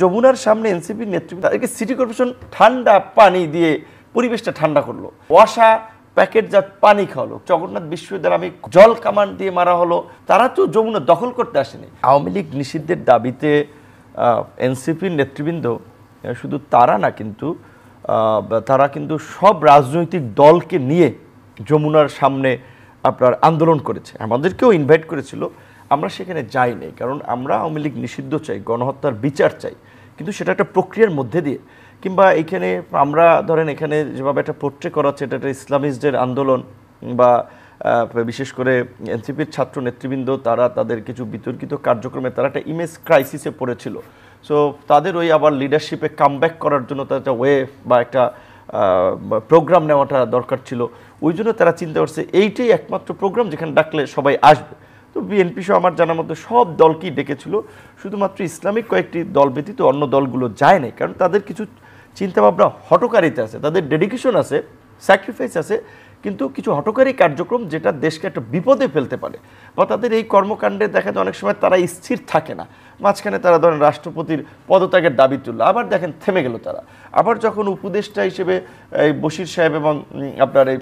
যমুনার সামনে এনসিপির নেতৃত্ব তাদেরকে সিটি কর্পোরেশন ঠান্ডা পানি দিয়ে পরিবেশটা ঠান্ডা করলো, ওয়াসা প্যাকেটজাত পানি খাওয়ালো, জগন্নাথ বিশ্ববিদ্যালয় আমি জল কামান দিয়ে মারা হলো। তারা তো যমুনা দখল করতে আসেনি। আওয়ামী লীগ নিষিদ্ধের দাবিতে এনসিপির নেতৃবৃন্দ শুধু তারা না, কিন্তু তারা কিন্তু সব রাজনৈতিক দলকে নিয়ে যমুনার সামনে আপনার আন্দোলন করেছে। আমাদেরকেও ইনভাইট করেছিল, আমরা সেখানে যাইনি, কারণ আমরা আওয়ামী লীগ নিষিদ্ধ চাই, গণহত্যার বিচার চাই, কিন্তু সেটা একটা প্রক্রিয়ার মধ্যে দিয়ে। কিংবা এখানে আমরা ধরেন এখানে যেভাবে একটা পোট্রে করা হচ্ছে, এটা একটা ইসলামিস্টদের আন্দোলন, বা বিশেষ করে এনসিপির ছাত্র নেতৃবৃন্দ তারা তাদের কিছু বিতর্কিত কার্যক্রমে তারা একটা ইমেজ ক্রাইসিসে পড়েছিল। সো তাদের ওই আবার লিডারশিপে কামব্যাক করার জন্য তাদের একটা ওয়ে বা একটা প্রোগ্রাম নেওয়াটা দরকার ছিল। ওই জন্য তারা চিন্তা করছে এইটাই একমাত্র প্রোগ্রাম যেখানে ডাকলে সবাই আসবে। তো বিএনপি সহ আমার জানার মধ্যে সব দলকেই ডেকেছিল, শুধুমাত্র ইসলামিক কয়েকটি দল ব্যতীত অন্য দলগুলো যায় নাই, কারণ তাদের কিছু চিন্তাভাবনা হঠকারিতা আছে, তাদের ডেডিকেশন আছে, স্যাক্রিফাইস আছে, কিন্তু কিছু হঠকারী কার্যক্রম যেটা দেশকে একটা বিপদে ফেলতে পারে, বা তাদের এই কর্মকাণ্ডে দেখা যায় অনেক সময় তারা স্থির থাকে না। মাঝখানে তারা ধরেন রাষ্ট্রপতির পদত্যাগের দাবি তুললো, আবার দেখেন থেমে গেল তারা। আবার যখন উপদেষ্টা হিসেবে এই বশির সাহেব এবং আপনার এই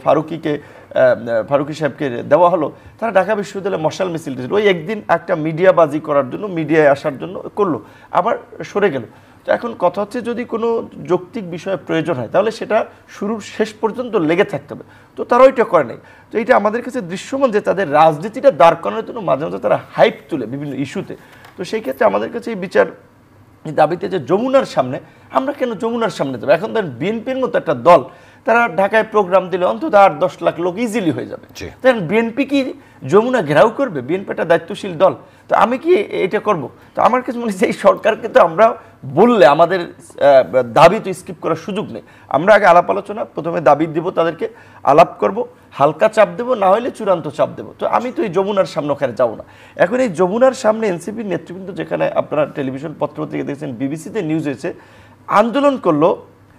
ফারুকি সাহেবকে দেওয়া হলো, তারা ঢাকা বিশ্ববিদ্যালয়ে মশাল মিছিল দিয়েছিল। ওই একদিন একটা মিডিয়াবাজি করার জন্য, মিডিয়ায় আসার জন্য করলো, আবার সরে গেল। তো এখন কথা হচ্ছে, যদি কোনো যৌক্তিক বিষয়ে প্রয়োজন হয় তাহলে সেটা শুরুর শেষ পর্যন্ত লেগে থাকতে হবে। তো তারা ওইটা করে নাই। তো এইটা আমাদের কাছে দৃশ্যমান যে তাদের রাজনীতিটা দাঁড় করানোর জন্য মাঝে মাঝে তারা হাইপ তুলে বিভিন্ন ইস্যুতে। তো সেই ক্ষেত্রে আমাদের কাছে এই বিচার দাবিতে যে যমুনার সামনে, আমরা কেন যমুনার সামনে যাবো? এখন ধরেন বিএনপির মতো একটা দল, তারা ঢাকায় প্রোগ্রাম দিলে অন্তত 8-10 লাখ লোক ইজিলি হয়ে যাবে। তাই বিএনপি কি যমুনা ঘেরাও করবে? বিএনপি একটা দায়িত্বশীল দল, তো আমি কি এটা করব? তো আমার কাছে মনে হচ্ছে এই সরকারকে তো আমরা বললে আমাদের দাবি তো স্কিপ করার সুযোগ নেই। আমরা আগে আলাপ আলোচনা, প্রথমে দাবি দিব, তাদেরকে আলাপ করব, হালকা চাপ দেবো, না হলে চূড়ান্ত চাপ দেবো। তো আমি তো এই যমুনার সামনে ওখানে যাবো না। এখন এই যমুনার সামনে এনসিপির নেতৃবৃন্দ, যেখানে আপনারা টেলিভিশন পত্রপত্রিকা দেখছেন, বিবিসিতে নিউজ হয়েছে, আন্দোলন করলো,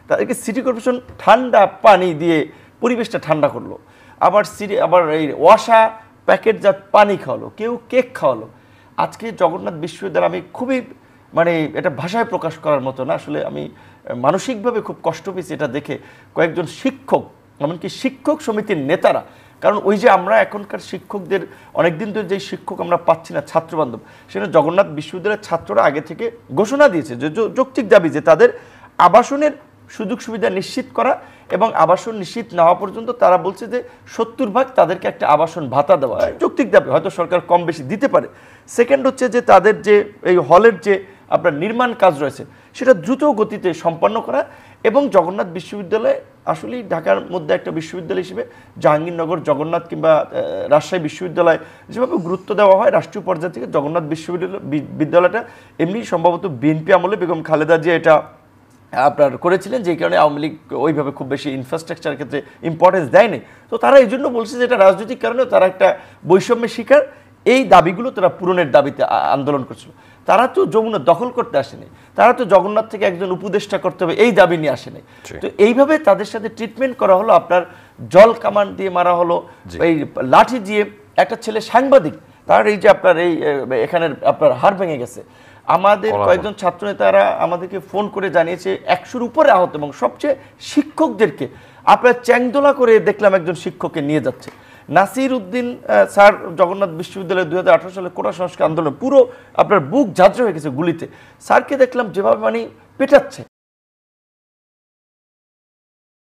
তাদেরকে সিটি কর্পোরেশন ঠান্ডা পানি দিয়ে পরিবেশটা ঠান্ডা করলো, আবার এই ওয়াসা প্যাকেটজাত পানি খাওয়ালো, কেউ কেক খাওয়ালো। আজকে জগন্নাথ বিশ্ববিদ্যালয় আমি খুবই এটা ভাষায় প্রকাশ করার মতো না, আসলে আমি মানসিকভাবে খুব কষ্ট পেয়েছি এটা দেখে। কয়েকজন শিক্ষক, এমনকি শিক্ষক সমিতির নেতারা, কারণ ওই যে আমরা এখনকার শিক্ষকদের অনেকদিন ধরে যে শিক্ষক আমরা পাচ্ছি না ছাত্র বান্ধব, সেটা জগন্নাথ বিশ্ববিদ্যালয়ের ছাত্ররা আগে থেকে ঘোষণা দিয়েছে যে যৌক্তিক দাবি যে তাদের আবাসনের সুযোগ সুবিধা নিশ্চিত করা, এবং আবাসন নিশ্চিত না হওয়া পর্যন্ত তারা বলছে যে 70% তাদেরকে একটা আবাসন ভাতা দেওয়া, যৌক্তিক দাবি, হয়তো সরকার কম বেশি দিতে পারে। সেকেন্ড হচ্ছে যে তাদের যে এই হলের যে আপনার নির্মাণ কাজ রয়েছে সেটা দ্রুত গতিতে সম্পন্ন করা, এবং জগন্নাথ বিশ্ববিদ্যালয় আসলেই ঢাকার মধ্যে একটা বিশ্ববিদ্যালয় হিসেবে জাহাঙ্গীরনগর, জগন্নাথ কিংবা রাজশাহী বিশ্ববিদ্যালয় যেভাবে গুরুত্ব দেওয়া হয় রাষ্ট্রীয় পর্যায় থেকে, জগন্নাথ বিশ্ববিদ্যালয়টা এমনি সম্ভবত বিএনপি আমলে বেগম খালেদা জিয়া এটা আপনার করেছিলেন, যে কারণে আওয়ামী লীগ ওইভাবে খুব বেশি ইনফ্রাস্ট্রাকচারের ক্ষেত্রে ইম্পর্টেন্স দেয়নি। তো তারা এই জন্য বলছে যে এটা রাজনৈতিক কারণে তারা একটা বৈষম্যের শিকার, এই দাবিগুলো তারা পূরণের দাবিতে আন্দোলন করছিল। তারা তো যমুনা দখল করতে আসেনি, তারা তো জগন্নাথ থেকে একজন উপদেষ্টা করতে হবে এই দাবি নিয়ে আসেনি। তো এইভাবে তাদের সাথে ট্রিটমেন্ট করা হলো, আপনার জল কামান দিয়ে মারা হলো, এই লাঠি দিয়ে। একটা ছেলে সাংবাদিক, তার এই যে আপনার এই এখানে আপনার হাড় ভেঙে গেছে। আমাদের কয়েকজন ছাত্রনেতারা আমাদেরকে ফোন করে জানিয়েছে 100-র উপরে আহত, এবং সবচেয়ে শিক্ষকদেরকে আপনার চ্যাংদোলা করে দেখলাম একজন শিক্ষককে নিয়ে যাচ্ছে। নাসির উদ্দিন স্যার জগন্নাথ বিশ্ববিদ্যালয়ে 2018 সালে কোটা সংস্কার আন্দোলন পুরো আপনার বুক ঝাঁঝরা হয়ে গেছে গুলিতে, স্যারকে দেখলাম যেভাবে পেটাচ্ছে।